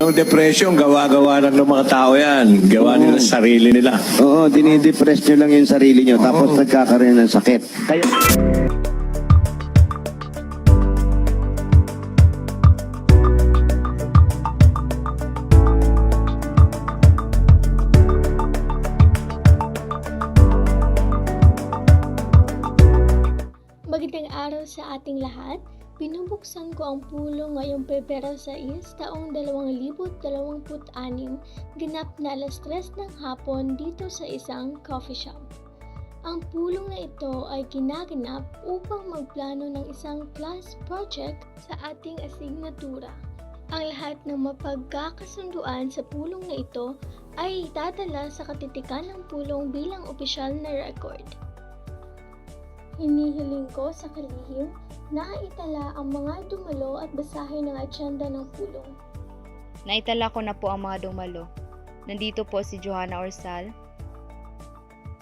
Ang depression, gawa-gawa lang ng mga tao yan. Gawa nila sa sarili nila. Oo, dinidepress nyo lang yung sarili nyo, tapos nagkakaroon ng sakit. Kaya... Magandang araw sa ating lahat. Binubuksan ko ang pulong ngayong Pebrero 6, taong 2026, ganap na alas 3 ng hapon dito sa isang coffee shop. Ang pulong na ito ay ginaganap upang magplano ng isang class project sa ating asignatura. Ang lahat ng mapagkakasunduan sa pulong na ito ay dadala sa katitikan ng pulong bilang opisyal na record. Hinihiling ko sa kalihim na itala ang mga dumalo at basahin ng agenda ng pulong. Naitala ko na po ang mga dumalo. Nandito po si Johanna Orsal,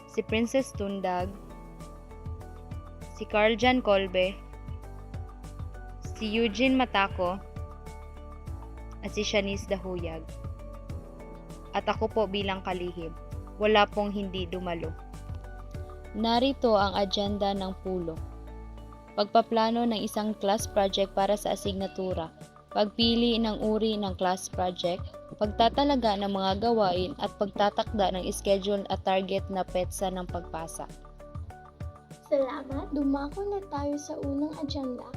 si Princess Tundag, si Carljan Colbe, si Eugene Mataco, at si Shanice Dahuyag. At ako po bilang kalihim, wala pong hindi dumalo. Narito ang agenda ng pulong. Pagpaplano ng isang class project para sa asignatura, pagpili ng uri ng class project, pagtatalaga ng mga gawain at pagtatakda ng schedule at target na petsa ng pagpasa. Salamat, dumako na tayo sa unang agenda,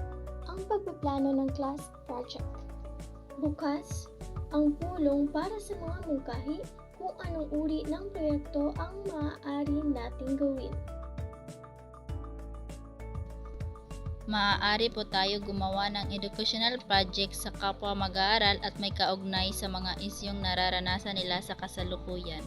ang pagpaplano ng class project. Bukas, ang pulong para sa mga mungkahi kung anong uri ng proyekto ang maaari nating gawin. Maaari po tayo gumawa ng educational project sa kapwa mag-aaral at may kaugnay sa mga isyong nararanasan nila sa kasalukuyan.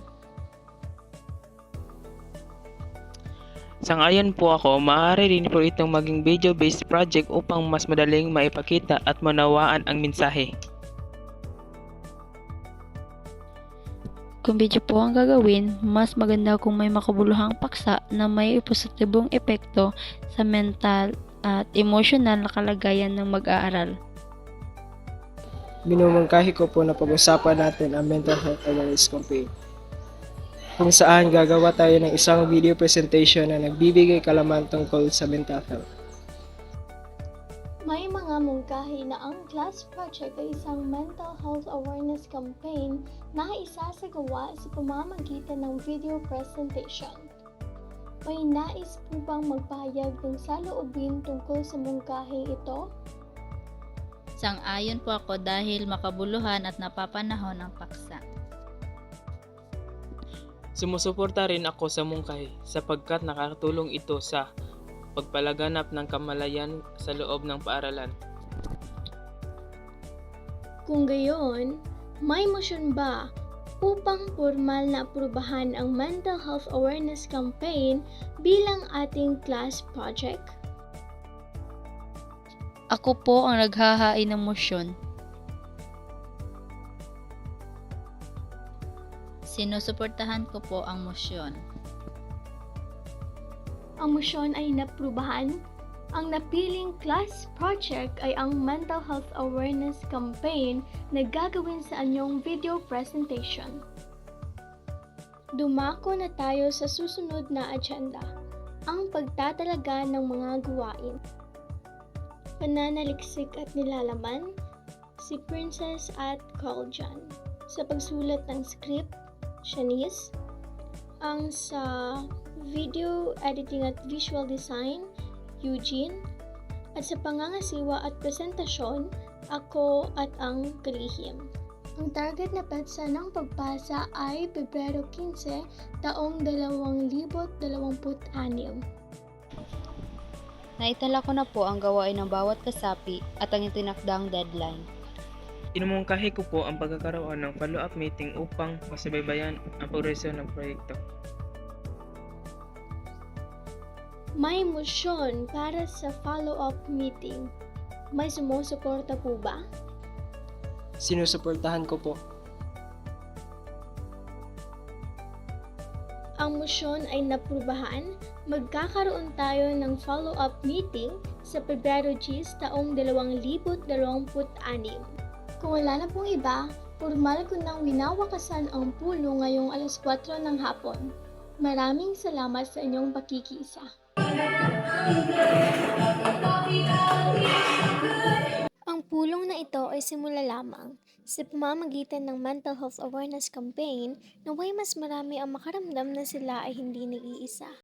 Sangayon po ako, maaari rin po itong maging video-based project upang mas madaling maipakita at manawaan ang mensahe. Kung video po ang gagawin, mas maganda kung may makabuluhang paksa na may positibong epekto sa mental at emosyonal na kalagayan ng mag-aaral. Minumungkahi ko po na pag-usapan natin ang Mental Health Awareness Campaign, kung saan gagawa tayo ng isang video presentation na nagbibigay kalaman tungkol sa mental health. May mga mungkahi na ang class project ay isang mental health awareness campaign na isasagawa sa pamamagitan ng video presentation. May nais po bang magpahayag ng saloobin tungkol sa mungkahi ito? Sang-ayon po ako dahil makabuluhan at napapanahon ang paksa. Sumusuporta rin ako sa mungkahi sapagkat nakatulong ito sa pagpalaganap ng kamalayan sa loob ng paaralan. Kung gayon, may motion ba upang formal na aprubahan ang Mental Health Awareness Campaign bilang ating class project? Ako po ang naghahain ng motion. Sinusuportahan ko po ang mosyon. Ang motion ay naprubahan. Ang napiling class project ay ang Mental Health Awareness Campaign na gagawin sa anyong video presentation. Dumako na tayo sa susunod na agenda, ang pagtatalaga ng mga gawain. Pananaliksik at nilalaman, si Princess at Carljan. Sa pagsulat ng script, Shanice. Ang sa video editing at visual design, Eugene, at sa pangangasiwa at presentasyon, ako at ang kalihim. Ang target na petsa ng pagpasa ay Pebrero 15, taong 2026. Naitala ko na po ang gawain ng bawat kasapi at ang itinakdang deadline. Inumungkahi ko po ang pagkakaroon ng follow-up meeting upang masubaybayan ang progresyo ng proyekto. May motion para sa follow-up meeting. May sumusuporta po ba? Sinusuportahan ko po. Ang motion ay naprubahan. Magkakaroon tayo ng follow-up meeting sa Pebrero 10, taong 2026. Kung wala na pong iba, Formal ko nang winawakasan ang pulong ngayong alas 4 ng hapon. Maraming salamat sa inyong pakikiisa. Ang pulong na ito ay simula lamang sa pamamagitan ng Mental Health Awareness Campaign, naway mas marami ang makaramdam na sila ay hindi nag-iisa.